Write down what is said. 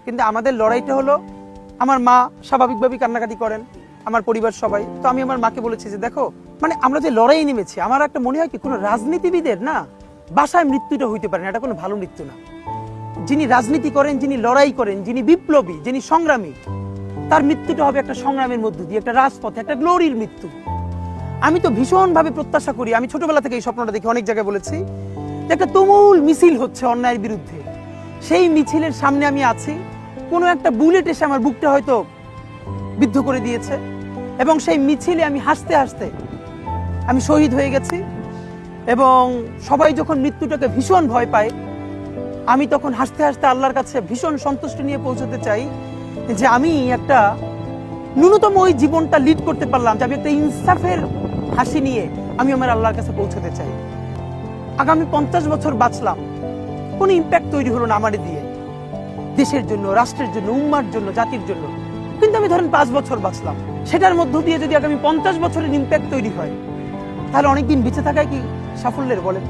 কিন্তু আমাদের লড়াইটা হলো, আমার মা স্বাভাবিকভাবেই কান্নাকাটি করেন, আমার পরিবার সবাই। তো আমি আমার মাকে বলেছি যে দেখো, মানে আমরা যে লড়াই নেমেছি, আমার একটা মনে হয় কি, কোনো রাজনীতিবিদের না বাসায় মৃত্যুটা হইতে পারে না, এটা কোনো ভালো মৃত্যু না। যিনি রাজনীতি করেন, যিনি লড়াই করেন, যিনি বিপ্লবী, যিনি সংগ্রামী, তার মৃত্যুটা হবে একটা সংগ্রামের মধ্য দিয়ে, একটা রাজপথে, একটা গ্লোরির মৃত্যু। আমি তো ভীষণভাবে প্রত্যাশা করি, আমি ছোটবেলা থেকে এই স্বপ্নটা দেখি, অনেক জায়গায় বলেছি, যে একটা তুমুল মিছিল হচ্ছে অন্যায়ের বিরুদ্ধে, সেই মিছিলের সামনে আমি আছি, কোনো একটা বুলেট এসে আমার বুকটা হয়তো বিদ্ধ করে দিয়েছে, এবং সেই মিছিলে আমি হাসতে হাসতে আমি শহীদ হয়ে গেছি। এবং সবাই যখন মৃত্যুটাকে ভীষণ ভয় পায়, আমি তখন হাসতে হাসতে আল্লাহর কাছে ভীষণ সন্তুষ্টি নিয়ে পৌঁছতে চাই যে আমি একটা ন্যূনতম ওই জীবনটা লিড করতে পারলাম, যে আমি একটা ইনসাফের হাসি নিয়ে আমি আমার আল্লাহর কাছে পৌঁছতে চাই। আগামী 50 বছর বাঁচলাম, কোনো ইম্প্যাক্ট তৈরি হলো না আমার দিয়ে, দেশের জন্য, রাষ্ট্রের জন্য, উম্মার জন্য, জাতির জন্য। কিন্তু আমি ধরেন 5 বছর বাঁচলাম, সেটার মধ্য দিয়ে যদি আগামী 50 বছরের ইম্প্যাক্ট তৈরি হয়, তাহলে অনেকদিন বেঁচে থাকায় কি সাফল্যের বলেন?